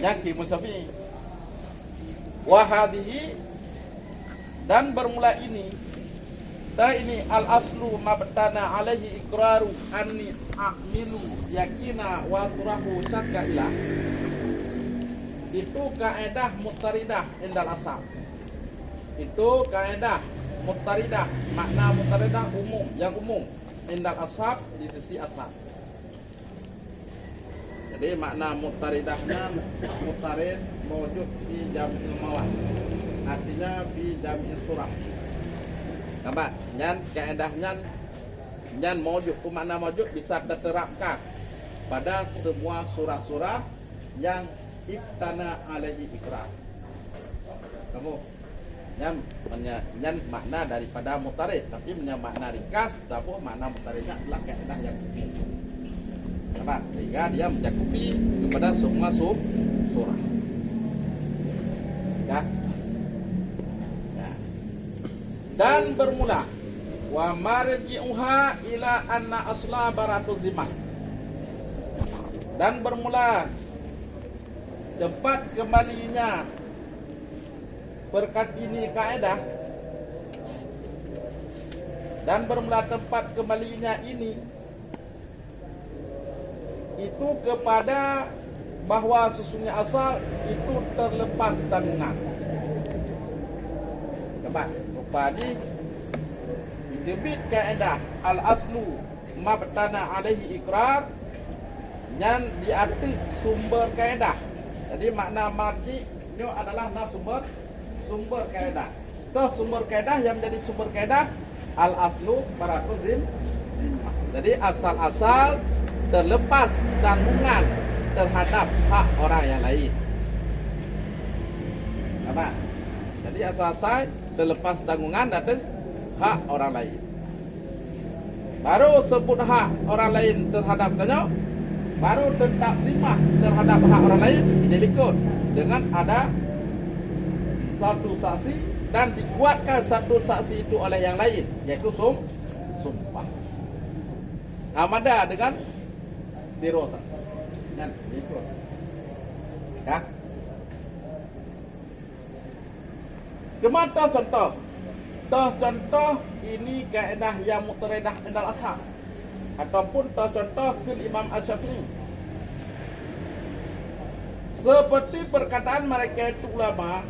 Yang Syafi'i. Wahadihi, dan bermula ini al aslu mabtana alaihi iqraru anni a'milu yakina wa turahu syakka ilah. Itu kaedah muttaridah indal asal. Itu kaedah muttaridah, makna muttaridah umum, yang umum indal asal, di sisi asal. Jadi makna muttaridahnya muttarid mawjud fi jam'il mawad, artinya fi jam'il surah. Nampak? Nyan kaedahnya nyan mawjud, makna mawjud bisa diterapkan pada semua surah-surah yang ibtana alaihi ikrar. Kamu nyan makna daripada mutarid, tapi makna ringkas, tapi makna mutaridnya adalah kaedah yang nampak? Sehingga dia mencakupi kepada semua surah. Ya. Dan bermula wa marji'uha ila anna asla baratu zimmah. Dan bermula tempat kembalinya berkat ini kaedah, dan bermula tempat kembalinya ini itu kepada bahwa sesungguhnya asal itu terlepas tanggungan. Nampak? Rupanya dibit kaedah al aslu mabtana alaihi ikrar yang diarti sumber kaedah. Jadi makna marji itu adalah sumber kaedah. Itu sumber kaedah yang menjadi sumber kaedah al aslu baratu zimmah. Jadi asal-asal terlepas tanggungan terhadap hak orang yang lain. Apa? Jadi asal-asal terlepas tanggungan dari hak orang lain. Baru sebut hak orang lain terhadap tanya, baru tetap zimmah terhadap hak orang lain. Ini ikut dengan ada satu saksi dan dikuatkan satu saksi itu oleh yang lain, yaitu sumpah. Amada dengan tiro saksi. Dan ikut. Ya. Cuma contoh ini kaedah yang muttaridah indal ashab, ataupun contoh fil Imam Asy-Syafi'i. Seperti perkataan mereka itu ulama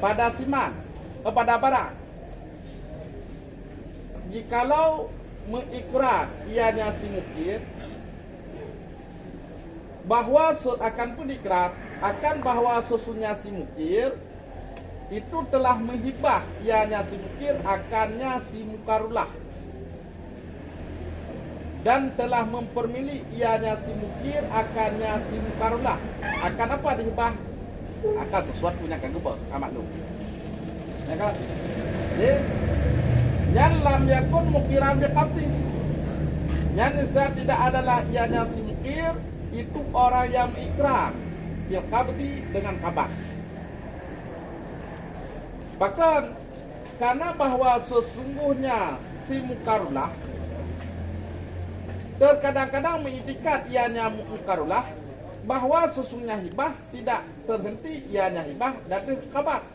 pada siman, pada barang. Jikalau mengikrar ianya si mukir, bahwa akan pun ikrar akan bahwa sesungguhnya si mukir itu telah menghibah ianya si mukir akannya si mukarullah, dan telah mempermilik ianya si mukir akannya si mukarullah. Akan apa dihibah? Akan sesuatu yang akan gebos amat lu. Ya kan? Jadi yang lam yakun mukiran biqabdi, yang tidak adalah ianya si mukir itu orang yang ikrar biqabdi dengan kabar. Bahkan karena bahwa sesungguhnya si mukarullah terkadang-kadang mengitikat ianya mukarullah bahwa sesungguhnya hibah tidak terhenti ianya hibah dari kabar,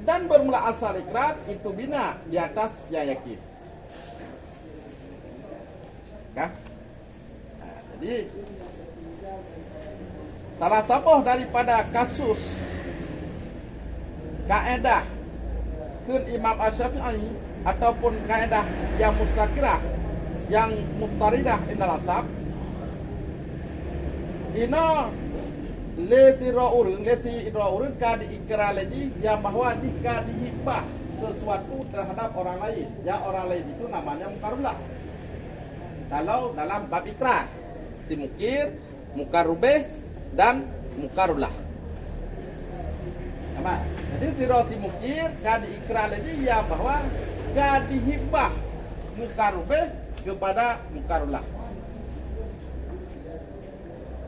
dan bermula asal ikrar itu bina di atas yang yakin. Nah, jadi salah satu daripada kasus kaedah kun Imam Asy-Syafi'i ataupun kaedah yang mustakirah yang muttaridah indal asab, ina leti raurun ka diikrar lagi yang bahwa jika dihibah sesuatu terhadap orang lain, ya orang lain itu namanya mukarullah. Kalau dalam bab ikrar si mukir, mukarubeh dan mukarullah. Apa? Jadi si mukir ka diikrar lagi ya bahwa ka dihibah mukarubeh kepada mukarullah.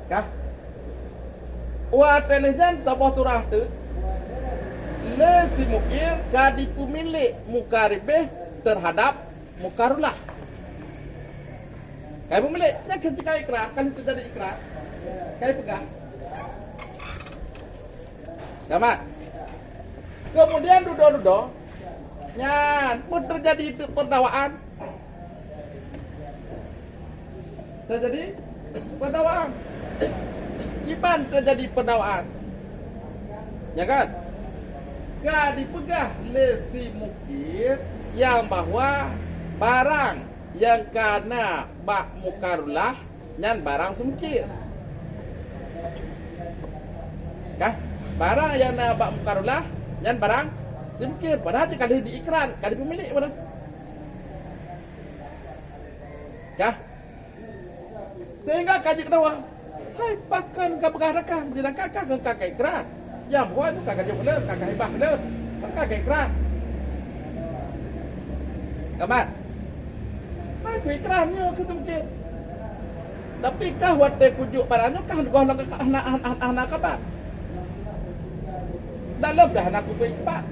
Kah? Wa telejan tabah turah tu le si mukir ka dipemilik mukaribeh terhadap mukarullah. Kai pemilik, yang ketika ikrar kan itu jadi ikrar. Kayak pegang. Sama. Kemudian dudo-dudo. Nyan, pun terjadi itu perdakwaan. Terjadi perdakwaan. Iban terjadi perdakwaan. Ya kan? Gak dipegah lesi mukir yang bahwa barang yang karena bak mukarulah nyan barang semukir. Kah? Barang yang na bak mukarulah nyan barang semukir. Padahal kali diikrar, kali pemilik pada. Kah? Sehingga kaji kedua, hai pakan kapagah rekam, jangan kakak ke kakak ikrar. Yang buat itu kakak jauh benar, kakak hebat benar, kakak ikrar. Kamat, aku ikrarnya ke tempat. Tapi kah waktu kujuk barangnya kah kau nak anak kabat. Dalam dah anak aku ikrar.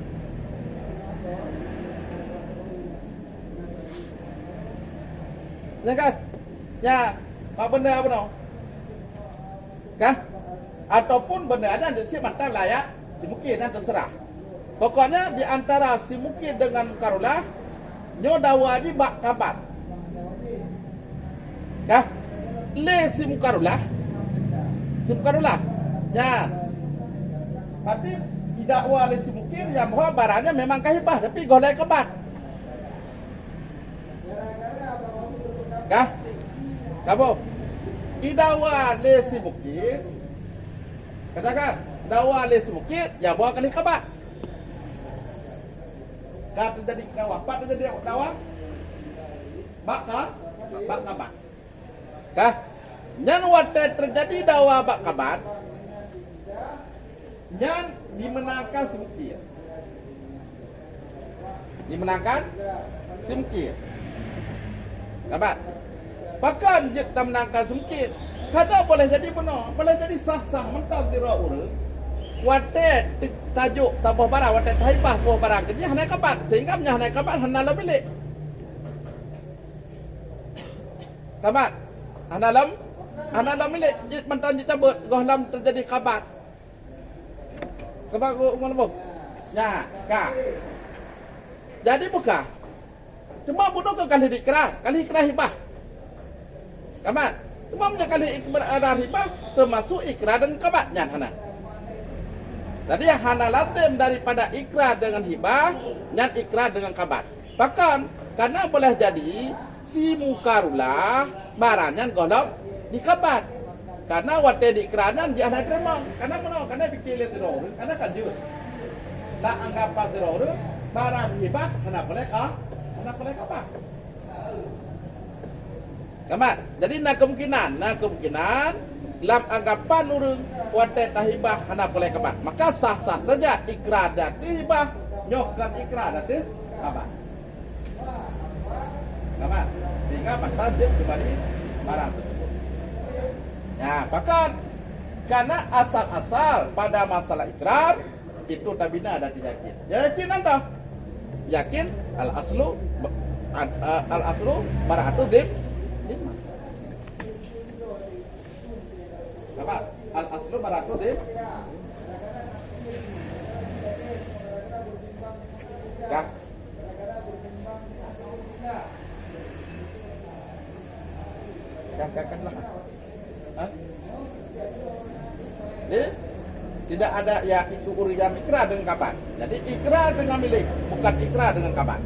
Ya kan? Ya, apa benda apa no? Kah? Ataupun benda ada di sini mantan layak, si mungkin dan terserah. Pokoknya di antara si mungkin dengan mukarulah, nyo dawa di bak kabat. Kah? Le si mukarulah. Ya. Tapi tidak wali si mungkin yang bahwa barangnya memang kahibah, tapi golek kabat. Kah? Kamu? Idawa lesi bukit. Katakan, dawa lesi bukit, ya bawa kali kabat. Kah terjadi dawa, apa terjadi dawa? Bak kabat. Kah? Nyan wate terjadi dawa bak kabat. Nyan dimenangkan si bukit. Dimenangkan si bukit. Kabat. Bahkan kita menangkan semkit. Kadang boleh jadi penuh, boleh jadi sah-sah mentang dira urang. Wate tajuk tabah barang, wate taibah buah barang kerja hanai kabat. Sehingga hanai kabat hanalam milik. Kabat. Hanalam milik. Mentang dicabut, gohlam terjadi kabat. Kabat ku mana bu? Ya, kah. Jadi buka. Cuma bunuh ke kali ikrah hibah. Kamat, cuma kali ikrar hibah termasuk ikrar dan kabatnya hana. Jadi hana latem daripada ikrar dengan hibah dan ikrar dengan kabat. Bahkan karena boleh jadi si mukarulah barangnya golong di kabat. Karena wate di ikraran dia hana terima. Karena mana? Karena bikin teror, karena kanjut. Tak anggap teror barang hibah hana boleh kabat. Kamat. Jadi na kemungkinan dalam anggapan urang wate tahibah hana boleh kabat. Maka sah-sah saja ikrar dan hibah nyokkan ikrar dan kabat. Kamat. Sehingga batal dia kembali barang tersebut. Ya, bahkan karena asal-asal pada masalah ikrar itu tabina dan yakin. Yakin anda? Yakin al-aslu bara'atu zimah. Apa? Al-aslu bara'atu zimah. Kah? Katakanlah. Tidak ada ya itu uriam ikrar dengan kabat. Jadi ikrar dengan milik, bukan ikrar dengan kabat.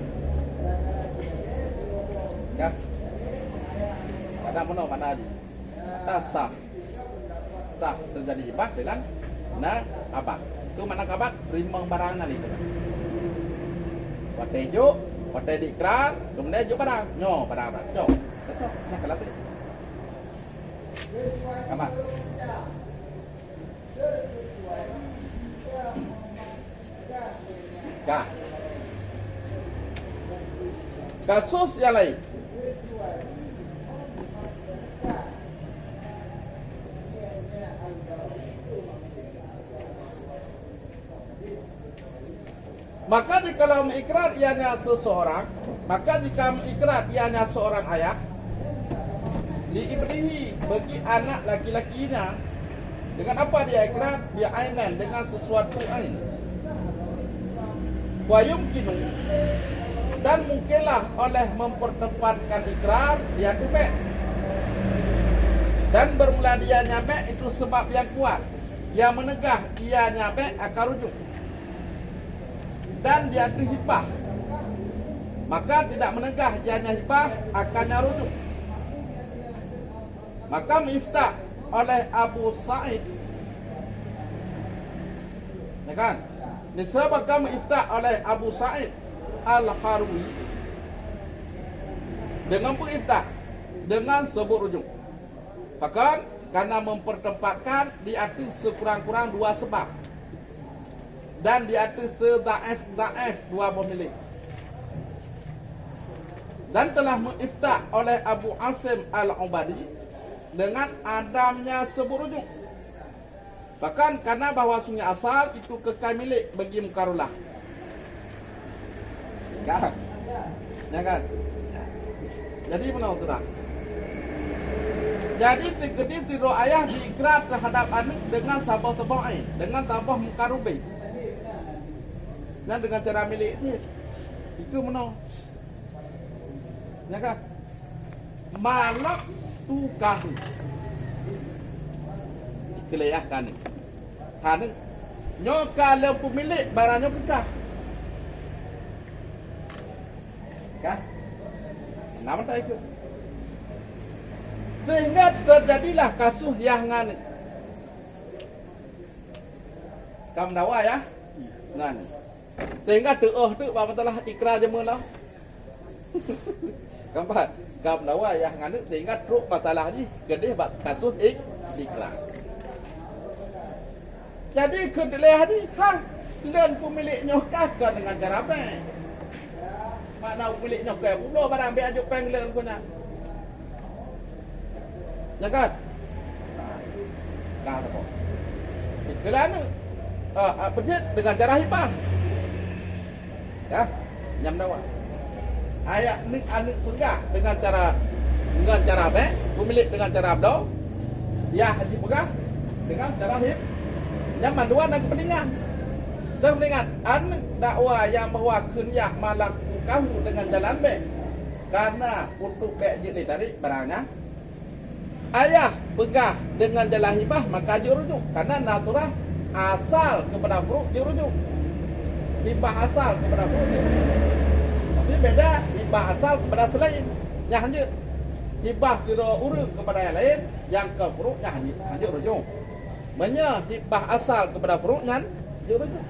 Ya. Ada mana aja. Sah terjadi hibah dengan kabat. Itu mana kabat? Terima barangnya itu. Watejo, wate dikrar, kemudian jo barang, barang. Betul. Nah kalau itu. Kabat. Kah. Kasus yang lain. Maka jika mengikrar ianya seseorang, maka jika mengikrar ianya seorang ayah, diibadihi bagi anak laki-lakinya dengan apa dia ikrar? Dia ainan dengan sesuatu ain. Wa yumkinu, dan mungkinlah oleh mempertempatkan ikrar dia tubek. Dan bermula dia nyabek itu sebab yang kuat. Yang menegah ia nyabek akan rujuk. Dan dia terhibah, maka tidak menegah ia hibah akannya rujuk. Maka miftah oleh Abu Sa'id, ya kan? Disebabkan miftah oleh Abu Sa'id Al-Harwi dengan periftah dengan sebut rujuk. Bahkan karena mempertempatkan di atas sekurang-kurang dua sebab dan di atas sedaif dua pemilik. Dan telah mengiftah oleh Abu Asim Al-Ubadi dengan adamnya sebut rujuk. Bahkan karena bahawasanya asal itu kekal milik bagi mukarullah. Kan? Ya kan? Jadi benar tak? Jadi terkadang tiru ayah diikrar terhadap anak dengan sabah tabai, dengan tambah mukarubi. Dan dengan cara milik itu benar. Ya kan? Malak tukahu. Kelihatan. Hanin nyokal pemilik barangnya pecah. Kan? Nama tak ikut. Sehingga terjadilah kasus yang ngani. Kamu dawa ya? Ngani. Sehingga tu bapak telah ikrar jemalah. Kampat. Kamu dawa ya ngani sehingga truk batalah ni gede bak kasus ikrar. Jadi kedelai ni hang len pemiliknya kakak dengan cara apa? Mana pemiliknya kakak pula barang biar ajuk peng len punya. Ya kan? Nah, apa? Kerana penjit dengan cara hibah. Ya, nyam dawa. Ayat ni anak pegah dengan cara apa? Pemilik dengan cara abdo. Ya haji pegah dengan cara hib. Yang dua dan kepentingan. Dan kepentingan anak dakwa yang mewakil yang malak kamu dengan jalan baik. Karena untuk baik jadi dari barangnya. Ayah pegah dengan jalan hibah maka dirujuk. Karena naturah asal kepada furuk dirujuk. Hibah asal kepada furuk dirujuk. Tapi beda hibah asal kepada selain. Yang hanya hibah kira urut kepada yang lain. Yang ke furuk yang hanya rujuk. Hibah asal kepada furuknya dirujuk.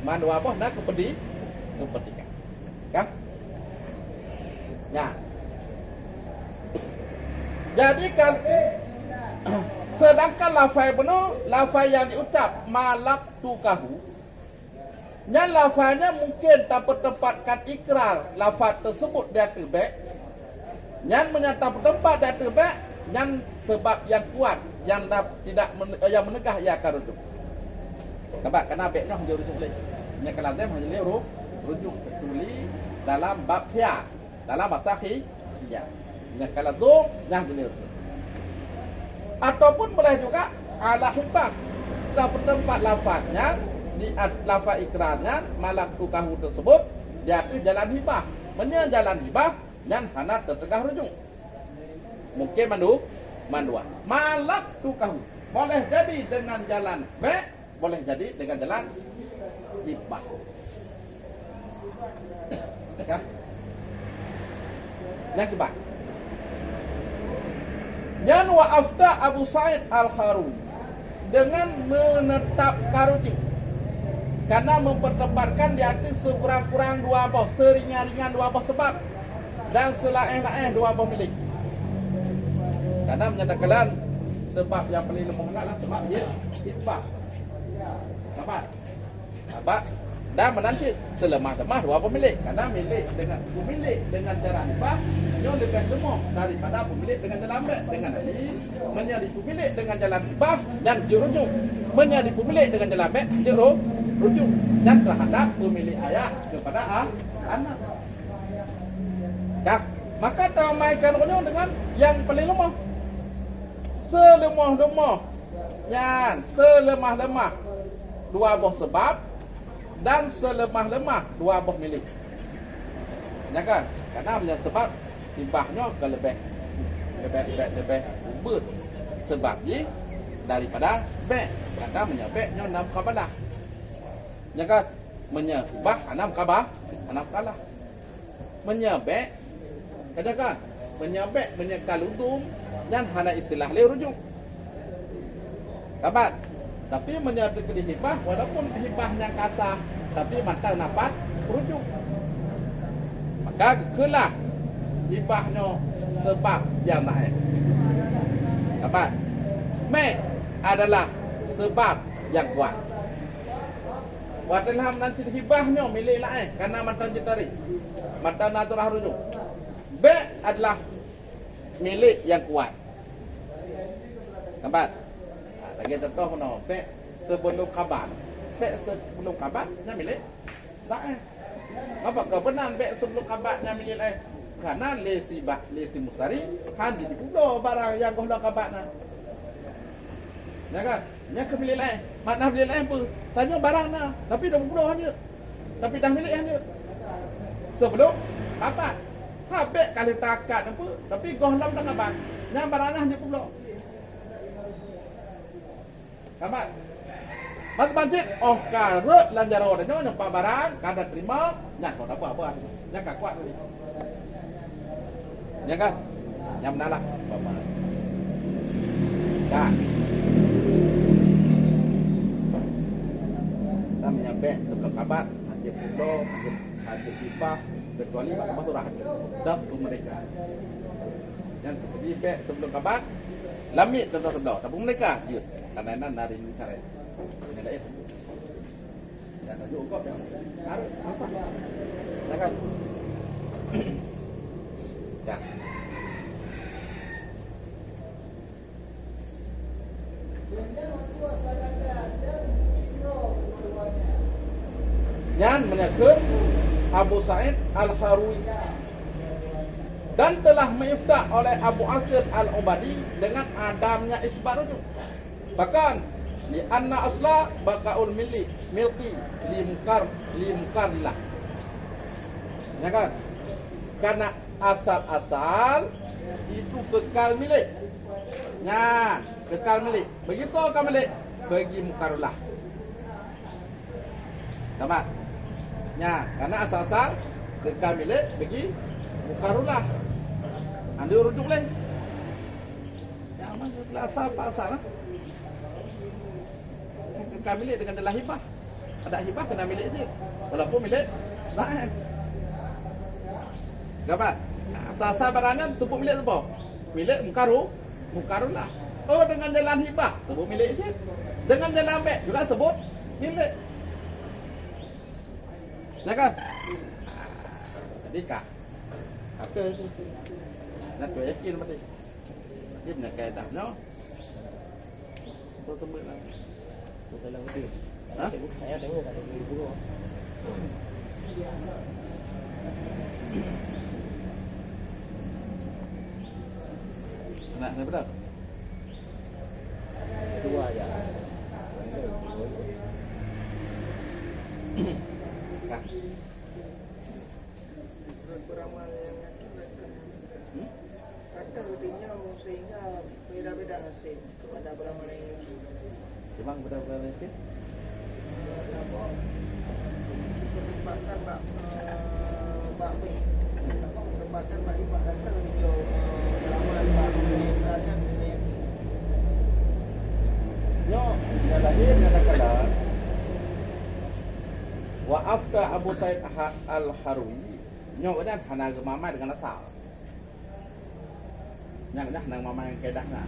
Mandu apa nak kepentingan. Kan? Ya. Jadi kalau sedangkan lafaz benar, lafaz yang diucap malak tukahu, yang lafaznya mungkin tak bertempatkan ikrar lafaz tersebut dia terbek, yang menyatakan bertempat dia terbek, yang sebab yang kuat yang tidak yang menegah ia akan rujuk. Nampak kena beknya dia rujuk lagi. Yang kalau dia hanya rujuk kecuali dalam bab khiyar, dalam masahi ya. Yang kalau tu yang boleh. Ataupun boleh juga ala hibah. Kita bertempat lafaznya di lafaz ikrarnya malak tukahu tersebut dia ke jalan hibah. Jalan hibah yang hana tertegah rujuk. Mungkin mandua. Malak tukahu boleh jadi dengan jalan baik, boleh jadi dengan jalan hibah. Kan? Yang kedua. Yang wa afta Abu Sa'id Al-Harwi dengan menetapkan rujuk. Karena mempertempatkan di atas sekurang-kurang dua buah, seringan-ringan dua buah sebab dan selain-lain dua buah milik. Karena menyatakan sebab yang paling lemah adalah sebab hibah. Apa? Dan menanti selemah-lemah dua pemilik. Karena pemilik dengan cara hibah yang lebih lemah daripada pemilik dengan jalan baik. Dengan ini menjadi pemilik dengan jalan hibah dan dirujuk. Menjadi pemilik dengan jalan baik dirujuk. Dan terhadap pemilik ayah kepada anak. Kak, Maka tamaikan rujuk dengan yang paling lemah. Selemah-lemah. Yan, selemah-lemah dua buah sebab dan selemah-lemah dua buah milik. Ya kan? Karena punya sebab hibahnya ke lebih ubud sebab ni daripada bek. Kata menyebeknya 6 kabalah. Ya kan? Menyebah 6 kabalah. Menyebek katakan menyebek menyekaludum dan hana istilah le rujuk. Dapat. Tapi menyebek di hibah walaupun hibahnya kasar tapi mata nafas rujuk. Maka kelah hibahnya sebab yang lain. Dapat. Mek adalah sebab yang kuat. Wadalah nanti hibahnya milik lain karena matan jitari. Matan naturah rujuk. B adalah milik yang kuat. Nampak? Lagi contoh mana? B sebelum kabar. B sebelum kabarnya milik lain. Apa kebenaran B sebelum kabarnya milik lain? Karena lesi mustari handi di pulau barang yang gohla kabarnya. Ya kan? Yang ke milik lain. Makna milik lain pun tanya barangnya, tapi dah pulau hanya. Tapi dah milik hanya. Sebelum kabar. Habis kali takat apa, tapi gohlam dah kabar. Yang barangnya hanya pulau. Kabar. Mas banjir, oh karut lanjaro dah nyonya pak barang, kada terima, nyak kau apa-apa. Nyak tak kuat tadi. Ya kan? Yang menalak bapak. Dah. Kita menyabek sebelum kabar, hanya pulau, hanya pipa, kecuali mahkamah surah dan mereka. Yang terjadi sebelum kabar, lamit sebelum tapi mereka, ya, karena dari cara ini dah itu. Dan juga kok yang harus masuk, ya kan? Ya. Yang menyebut Abu Sa'id Al-Harwi dan telah mengifta oleh Abu Asir Al-Ubadi dengan adamnya isbat rujuk. Bahkan li anna asla baqaul milki limkarlah. Ya kan? Karena asal-asal itu kekal milik. Ya, kekal milik. Begitu kekal milik bagi mukarlah. Dapat? Ya, karena asal-asal kekal milik bagi mukarlah. Anda rujuk lain. Yang mana asal pasal lah. Kekal milik dengan telah hibah. Ada hibah kena milik dia. Walaupun milik lain. Dapat? Asal-asal barangnya sebut milik apa? Milik mukarlah. Oh, dengan jalan hibah sebut milik dia. Dengan jalan ambek juga sebut milik. Ya kan? Jadi kak apa tu? Nak tu yakin mati. Dia nak kaedah no. Tu tembak lah. Tu salah betul. Ha? Saya tengok kat dalam buku. Nak berapa? Dua aja. Kak. Beramal yang akibatkan kata ubinya sehingga beda-beda hasil kepada beramal yang Cuma beda-beda hasil. Kesempatan Pak B atau kesempatan Pak Ibak kata video beramal Pak Ibrahim Nyo, dia lahir ada kala. Wa afta Abu Sa'id Al-Harwi. Nyo kan hana ke mama dengan asal. Yang dah nang mama yang kedahna.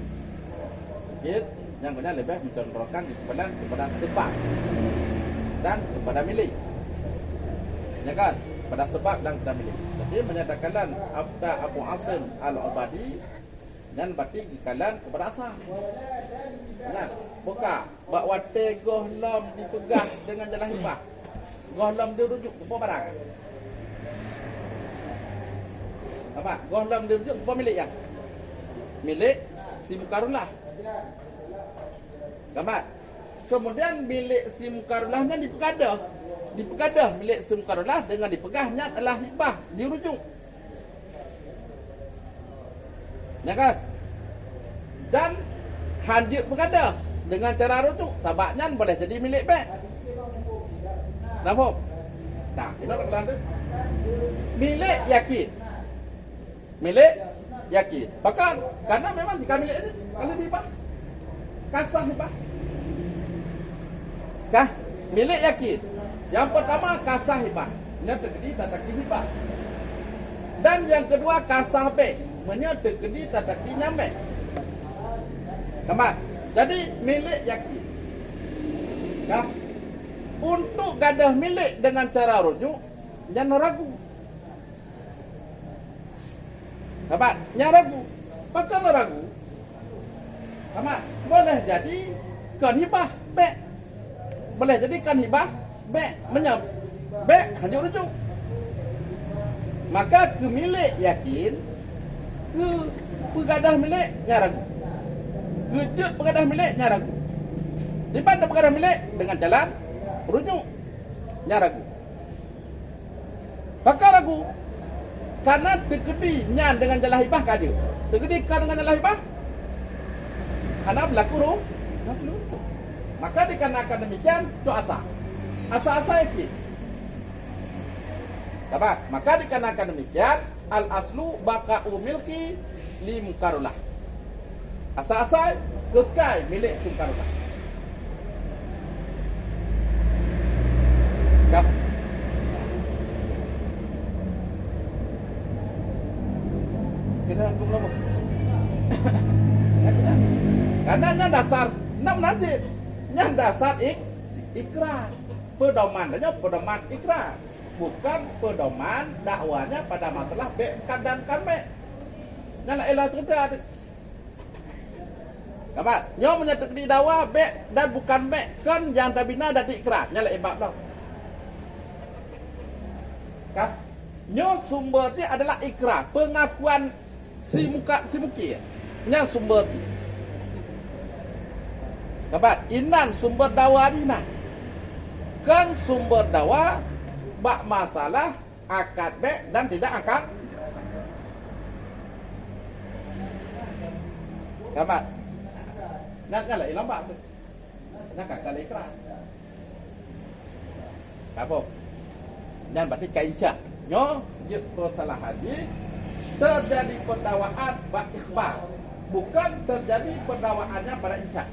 Sikit, yang benar lebih mencontohkan kepada sebab dan kepada milik. Ya kan? Pada sebab dan kepada milik. Jadi menyatakan afta Abu Asim Al-Ubadi dan berarti dikalan kepada asal. Nah, buka bahawa tegoh lam dipegang dengan jalan hibah. Goh lam dia rujuk ke barang. Apa? Golong dirujuk pemilik yang milik si Mukarullah. Gambar. Kemudian milik si Mukarullahnya dipegadah milik si Mukarullah dengan dipegahnya adalah hibah, dirujuk. Ya kan? Dan hadir pegadah dengan cara rujuk, tabaknya boleh jadi milik bek. Nampak? Nah, ini nak tu. Milik yakin. Milik yakin. Bahkan karena memang jika milik ini kalau dihibah kasah hibah. Kah? Milik yakin. Yang pertama kasah hibah. Yang terjadi tataki hibah. Dan yang kedua kasah bek. Menyata terjadi tataki nyambe. Nampak? Jadi milik yakin. Kah? Untuk gadah milik dengan cara rujuk, jangan ragu. Nampak? Jangan ragu. Pakai ragu. Nampak? Boleh jadi kan hibah bek. Boleh jadi kan hibah bek. Menyap bek hanya rujuk. Maka ke milik yakin, ke pegadah milik jangan ragu. Kejut pegadah milik jangan ragu. Daripada pegadah milik dengan jalan rujuk, jangan ragu. Bakal ragu karena terkedi nyan dengan jalan hibah kaje. Terkedi kan dengan jalan hibah karena berlaku ruh. Maka dikarenakan demikian itu asa. Asa-asa yakin. Dapat? Maka dikarenakan demikian al aslu baqa'u milki li Mukarullah. Asa-asa kekal milik Mukarullah. Dah. Kita angkum lama. Karena nya dasar nak menajid. Nya dasar ikrar. Pedomannya pedoman ikrar. Bukan pedoman dakwanya pada masalah bekan dan kame. Nya la elah cerita. Kabar, nyo menyatakan di dakwa bek dan bukan bek kan yang tabina dan ikrar. Nya la ibab dah. Kah? Nyo sumbernya adalah ikrar, pengakuan si muki. Nya sumber ni. Dapat inan sumber dakwah ni nah. Kan sumber dakwah bak masalah akad bek dan tidak akad. Dapat. Nak kalau lambat tu. Nak kalau ikrar. Apa? Dan berarti kainca. Nyo dia kesalahan hadis terjadi pendakwaan bak ikhbar. Bukan terjadi pendakwaannya pada insya.